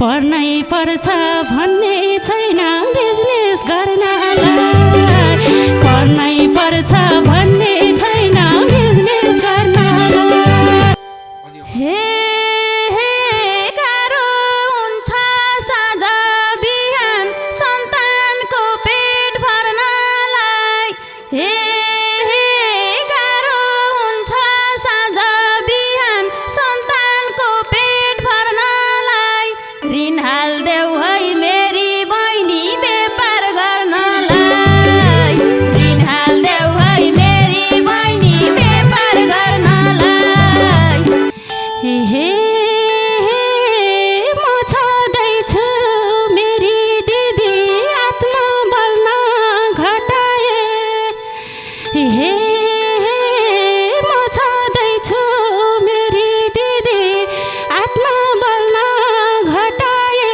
पढ्नै पर्छ भन्ने छैन बिजनेस गर्नलाई, पढ्नै पर्छ भन्ने छैन बिजनेस गर्नलाई। हे गाह्रो हुन्छ साँझ बिहान सन्तानको पेट भर्नलाई, हे गाह्रो हुन्छ साँझ बिहान सन्तानको पेट भर्नलाई। ऋण हाल्देऊ है मेरी बहिनी व्यापार गर्नलाई, ऋण हाल्देऊ है मेरी बहिनी व्यापार गर्नलाई। हे म छँदैछु मेरी दिदी आत्मबल नघटाए, हे म छँदैछु मेरी दिदी आत्मबल नघटाए।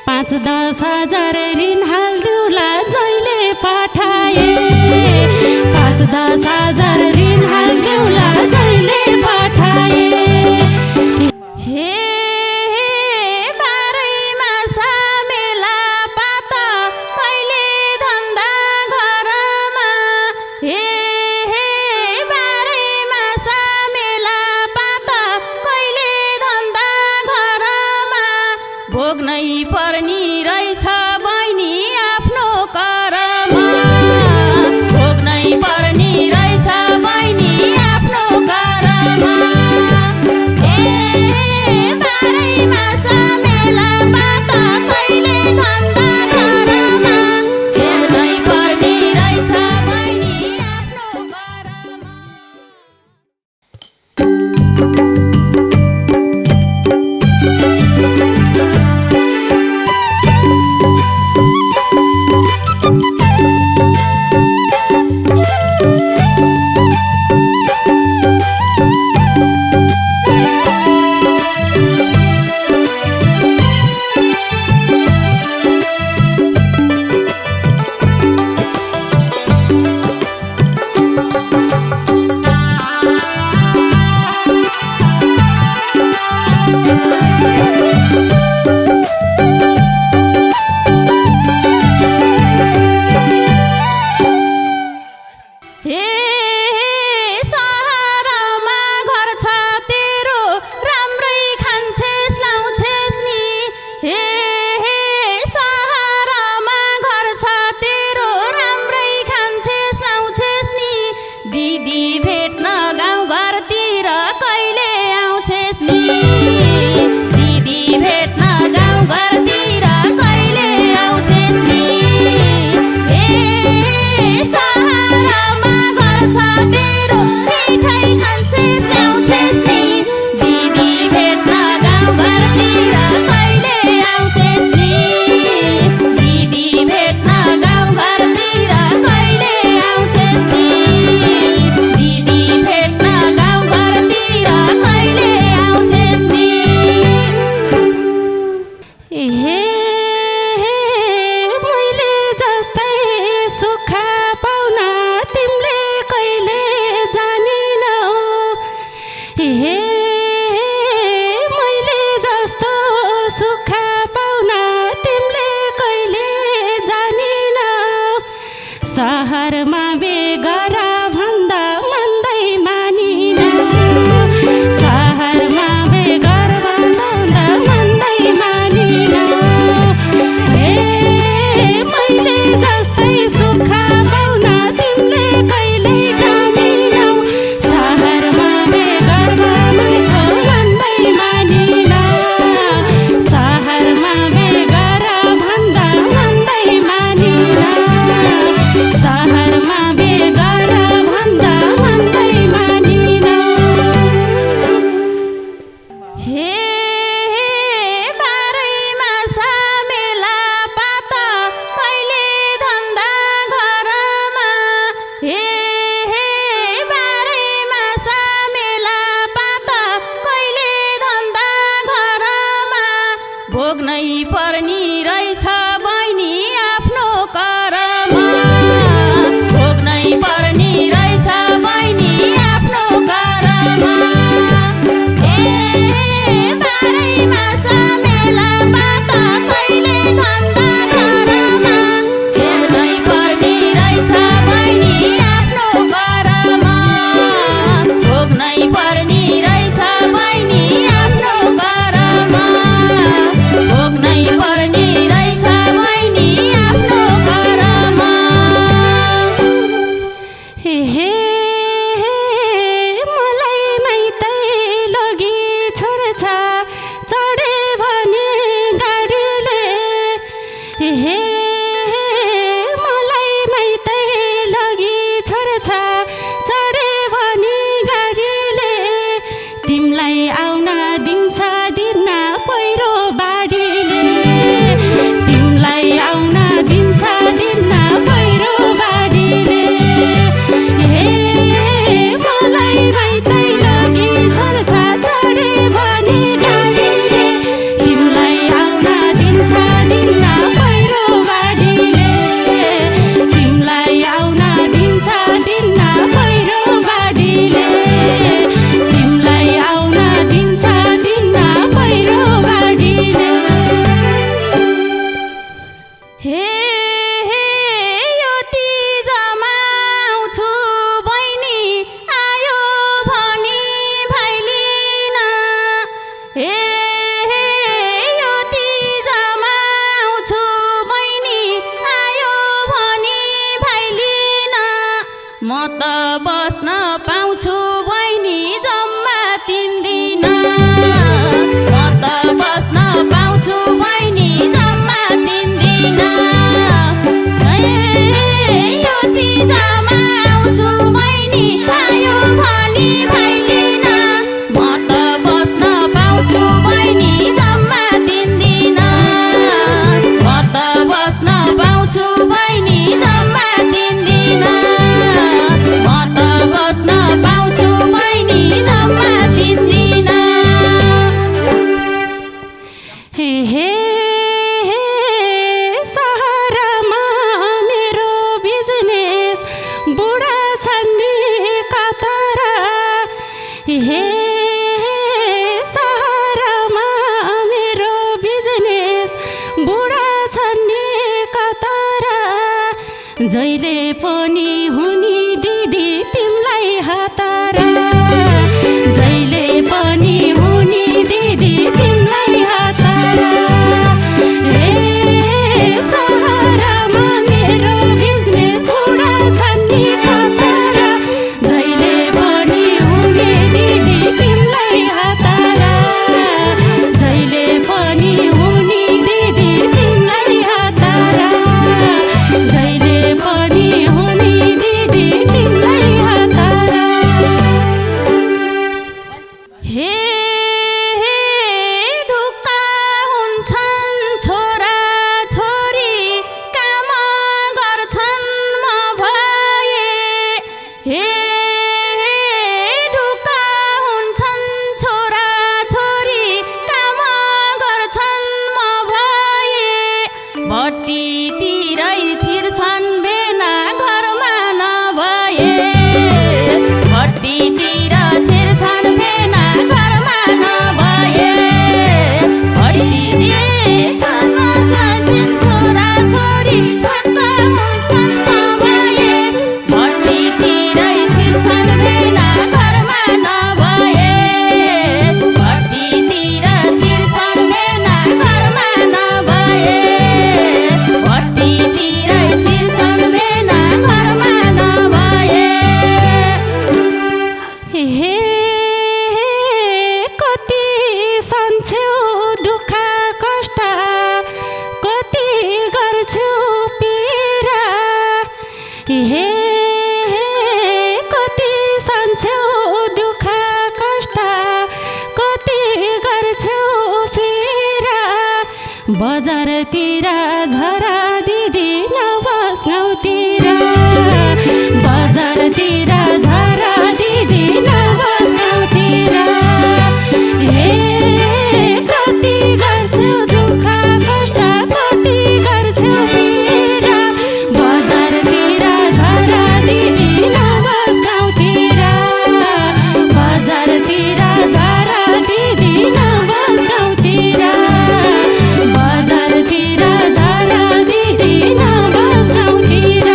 5-10 हजार ऋण हाल्दिउला जहिले पठाए, 5-10 हजार ऋण हाल्दिउला जहिले पठाए। हे बारैमा सामेला पात कहिले धन्दा घरमा, हे बारैमा सामेला पात कहिले धन्दा घरमा। भोग्नै पर्नी रहेछ बहिनी आफ्नो करमा, भोग्नै पर्नी रहेछ बहिनी आफ्नो करमा। हे बारैमा सामेला पात कहिले धन्दा घरमा, हेर्नै पर्नी रहेछ बहिनी आफ्नो करमा। हे सहरमा घर छ तेरो राम्रै खान्छेस् लाउँछेस् नि, हे सहरमा घर छ तेरो राम्रै खान्छेस् लाउँछेस् नि। दिदी भेट्न गाउँघरतिर कहिले आउँछेस् नि, दिदी भेट्न गाउँघरतिर कहिले आउँछेस् नि। हे सहरमा घर छ तेरो मिठाई खान्छेस् ल्याउँछेस् नि, दिदी भेट्न गाउँघरतिर कहिले आउँछेस् नि, दिदी भेट्न गाउँघरतिर कहिले आउँछेस् नि, दिदी भेट्न गाउँघरतिर कहिले आउँछेस् नि। हे मैले जस्तै सुख पाउन तिमीले कहिले जानिनौ, हे मैले जस्तो सुख पाउन तिमीले कहिले जानिनौ। सहरमा बेगर भन्दा मन्दै मानिन, सहरमा बेगर भन्दा मन्दै मानिन। हे मैले जस्तै सुख पाउन तिमीले कहिले जानिनौ, सहरमा बेगर भन्दा हे सहरमा मेरो बिजनेस बुढा छन् नि कतारा जहिले पनि हुने दिदी तिमीलाई हतारा जहिले पनि हुने दिदी तिमीलाई हतारा हे सहरमा मेरो बिजनेस बुढा छन् नि कतारा जहिले पनि हुने दिदी तिमीलाई हतारा जहिले पनि हुने दिदी तिमीलाई हतारा जहिले पनि हुने दिदी तिमीलाई हतारा हे ढुक्का हुन्छन् छोरा छोरी काम गर्छन् म भए हे ढुक्का हुन्छन् छोरा छोरी काम गर्छन् म भए भट्टीतिरै छिर्छन् भेना घरमा नभए भट्टीतिर छिर्छन् भेना घरमा नभए भट्टीतिर छन् छोरा छोरी ढुक्का हुन्छन् म भए भट्टीतिरै छिर्छन् भेना घरमा नभए भट्टीतिर छिर्छन् भेना घरमा नभए भट्टीतिरै छिर्छन् भेना घरमा नभए हे कति सन्छौ दुःख कष्ट कति गर्छौ पीरा हे कति सन्छौ दुःख कष्ट कति गर्छौ पीरा बजारतिर झरा दिदी नबस गाउँतिर बजारतिर झरा दिदी नबस गाउँतिर हे कति गर्छौ दुःख कष्ट कति गर्छौ पीरा बजारतिर झरा दिदी नबस गाउँतिर बजारतिर झरा दिदी नबस गाउँतिर बजारतिर झरा दिदी नबस गाउँतिर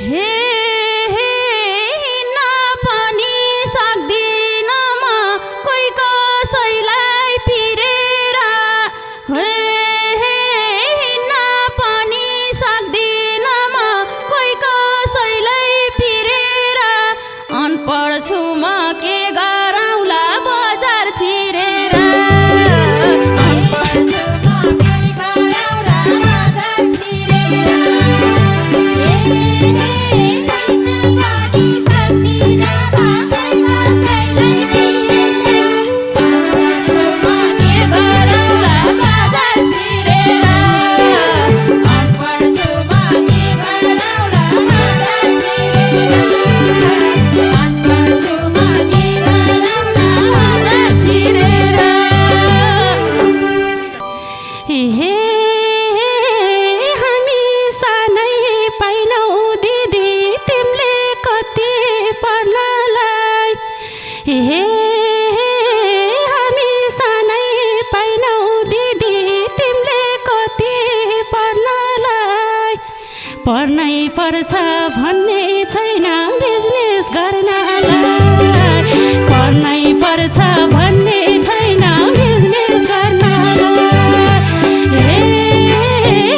हे हिँड्न पनि सक्दिन म कोही कसैलाई पिरेर हे हिँड्न पनि सक्दिन म कोही कसैलाई पिरेर अनपढ छु म के गरौँला बजार छिरेर अनपढ छु म के गरौँला बजार छिरेर हामी सानै पाइनौ दिदी तिमीले कति पढ्नलाई हे हामी सानै पाइनौ दिदी तिमीले कति पढ्नलाई पढ्नै पर्छ भन्ने छैन बिजनेस गर्नलाई पढ्नै पर्छ भन्ने छैन बिजनेस गर्नलाई हे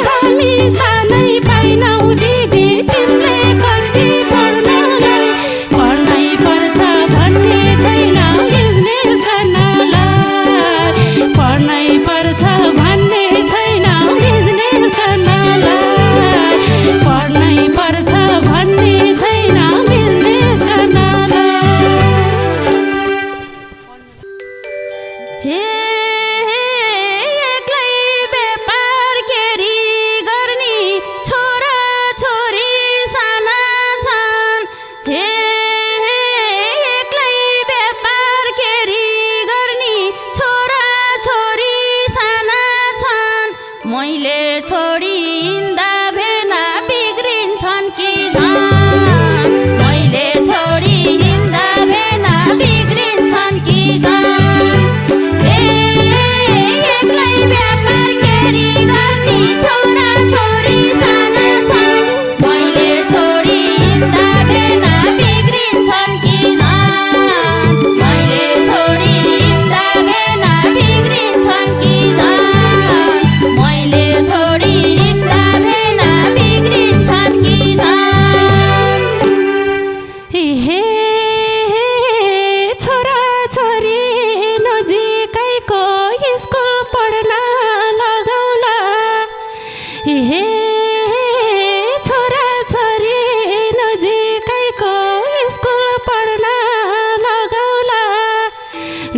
हामी सानै पाइनौ दिदी तिमीले कति पढ्नलाई पढ्नै पर्छ भन्ने छैन बिजनेस गर्नलाई पढ्नै पर्छ भन्ने छैन बिजनेस गर्नलाई पढ्नै पर्छ भन्ने छैन बिजनेस गर्न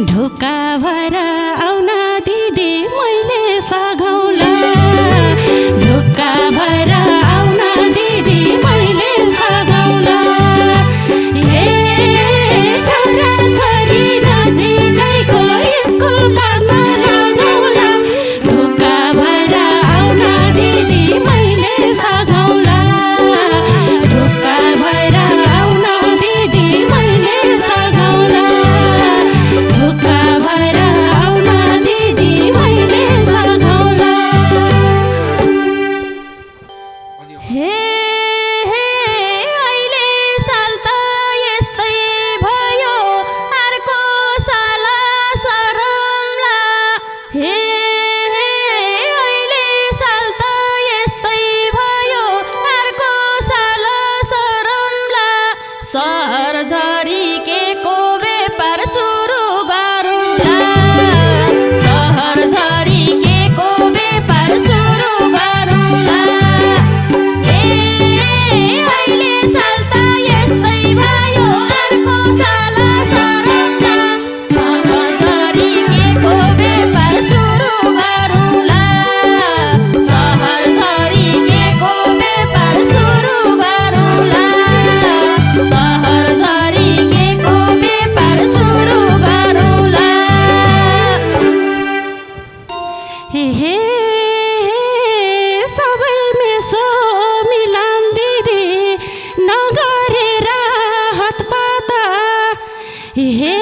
ढोका भएर आउन दिदी मैले सघाउला ढोका भएर आउन दिदी मैले सघाउला हे छोरा छोरी नजिकैको स्कुल पढ्न लगाउला ढोका भएर आउन दिदी मैले सघाउला ढोका भएर आउन दिदी मैले सघाउला ढोका भएर आउन दिदी मैले सघाउला हे अहिले साल त यस्तै भयो अर्को साल सरौला हे अहिले साल त यस्तै भयो अर्को साल सरौला सहर झरी के को व्यापार सुरु गरौँला सहर झरी के को व्यापार सुरु गरौँला अहिले साल त यस्तै भयो अर्को साल सरौँला सहर झरी के को व्यापार सुरु गरौँला सहर झरी के को व्यापार सुरु गरौँला सहर झरी के को व्यापार सुरु गरौँला हे सबै मेसो मिलाम दिदी नगरेर हातपात हे